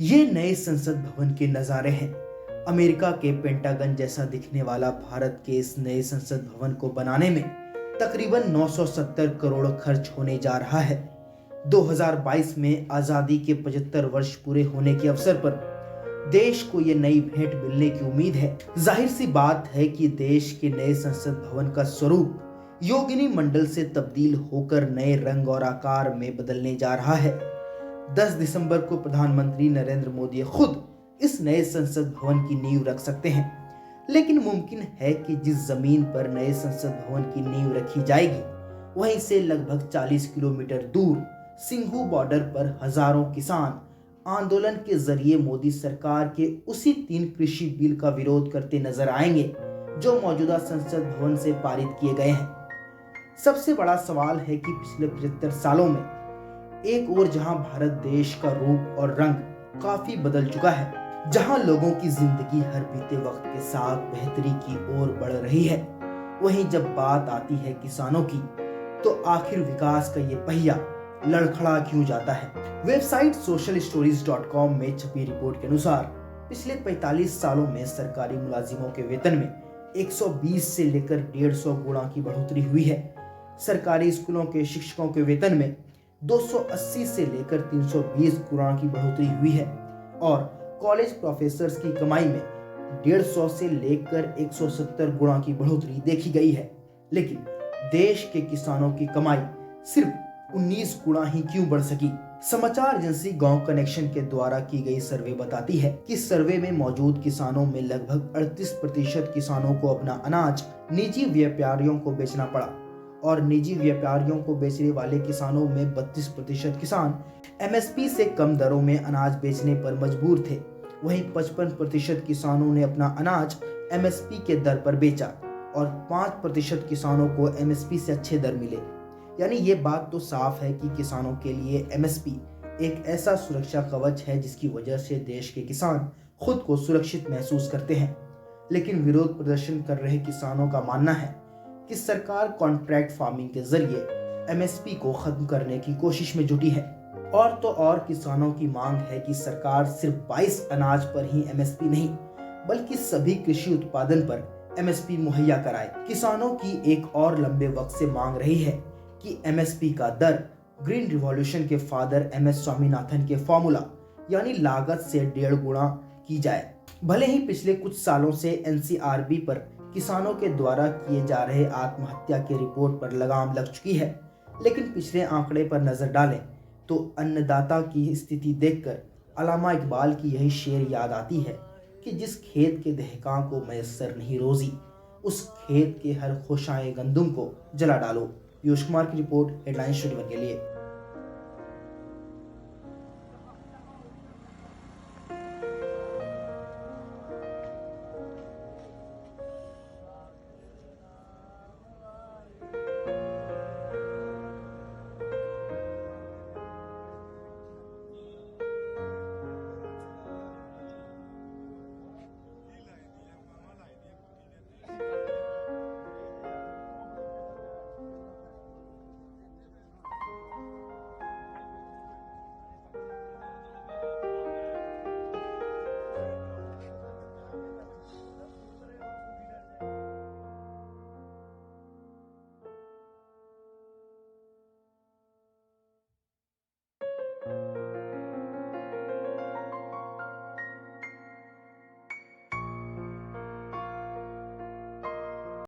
ये नए संसद भवन के नज़ारे हैं। अमेरिका के पेंटागन जैसा दिखने वाला भारत के इस नए संसद भवन को बनाने में तकरीबन 970 करोड़ खर्च होने जा रहा है। 2022 में आज़ादी के 75 वर्ष पूरे होने के अवसर पर देश को ये नई भेंट मिलने की उम्मीद है। जाहिर सी बात है कि देश के नए संसद भवन का स्वरूप योगिनी मंडल से तब्दील होकर नए रंग और आकार में बदलने जा रहा है। 10 दिसंबर को प्रधानमंत्री नरेंद्र मोदी खुद इस नए संसद भवन की नींव रख सकते हैं, लेकिन मुमकिन है कि जिस जमीन पर नए संसद भवन की नींव रखी जाएगी वहीं से लगभग 40 किलोमीटर दूर सिंघू बॉर्डर पर हजारों किसान आंदोलन के जरिए मोदी सरकार के उसी 3 कृषि बिल का विरोध करते नजर आएंगे जो मौजूदा संसद भवन से पारित किए गए हैं। सबसे बड़ा सवाल है कि पिछले 75 सालों में एक ओर जहां भारत देश का रूप और रंग काफी बदल चुका है, जहां लोगों की जिंदगी हर बीते वक्त के साथ बेहतरी की ओर बढ़ रही है, वहीं जब बात आती है किसानों की तो आखिर विकास का ये पहिया लड़खड़ा क्यों जाता है। वेबसाइट socialstories.com में छपी रिपोर्ट के अनुसार पिछले 45 सालों में सरकारी मुलाजिमों के वेतन में 120 से लेकर 150 गुना की बढ़ोतरी हुई है। सरकारी स्कूलों के शिक्षकों के वेतन में 280 से लेकर 320 गुना की बढ़ोतरी हुई है और कॉलेज प्रोफेसर्स की कमाई में 150 से लेकर 170 गुना की बढ़ोतरी देखी गई है। लेकिन देश के किसानों की कमाई सिर्फ 19 गुना ही क्यों बढ़ सकी। समाचार एजेंसी गांव कनेक्शन के द्वारा की गई सर्वे बताती है कि सर्वे में मौजूद किसानों में लगभग 38% किसानों को अपना अनाज निजी व्यापारियों को बेचना पड़ा और निजी व्यापारियों को बेचने वाले किसानों में 32% किसान एमएसपी से कम दरों में अनाज बेचने पर मजबूर थे। वहीं 55% किसानों ने अपना अनाज एमएसपी के दर पर बेचा और 5% किसानों को एमएसपी से अच्छे दर मिले। यानी ये बात तो साफ है कि किसानों के लिए एमएसपी एक ऐसा सुरक्षा कवच है जिसकी वजह से देश के किसान खुद को सुरक्षित महसूस करते हैं। लेकिन विरोध प्रदर्शन कर रहे किसानों का मानना है कि सरकार कॉन्ट्रैक्ट फार्मिंग के जरिए एमएसपी को खत्म करने की कोशिश में जुटी है। और तो और किसानों की मांग है कि सरकार सिर्फ 22 अनाज पर ही एमएसपी नहीं बल्कि सभी कृषि उत्पादन पर एमएसपी मुहैया कराए। किसानों की एक और लंबे वक्त से मांग रही है कि एमएसपी का दर ग्रीन रिवॉल्यूशन के फादर एमएस स्वामीनाथन के फॉर्मूला यानी लागत से 1.5 गुना की जाए। भले ही पिछले कुछ सालों से एनसीआरबी पर किसानों के द्वारा किए जा रहे आत्महत्या के रिपोर्ट पर लगाम लग चुकी है, लेकिन पिछले आंकड़े पर नजर डालें तो अन्नदाता की स्थिति देखकर अल्लामा इकबाल की यही शेर याद आती है कि जिस खेत के दहकां को मैसर नहीं रोजी, उस खेत के हर खुशाए गंदुम को जला डालो। पीयूष कुमार की रिपोर्ट, हेडलाइंस 21 के लिए।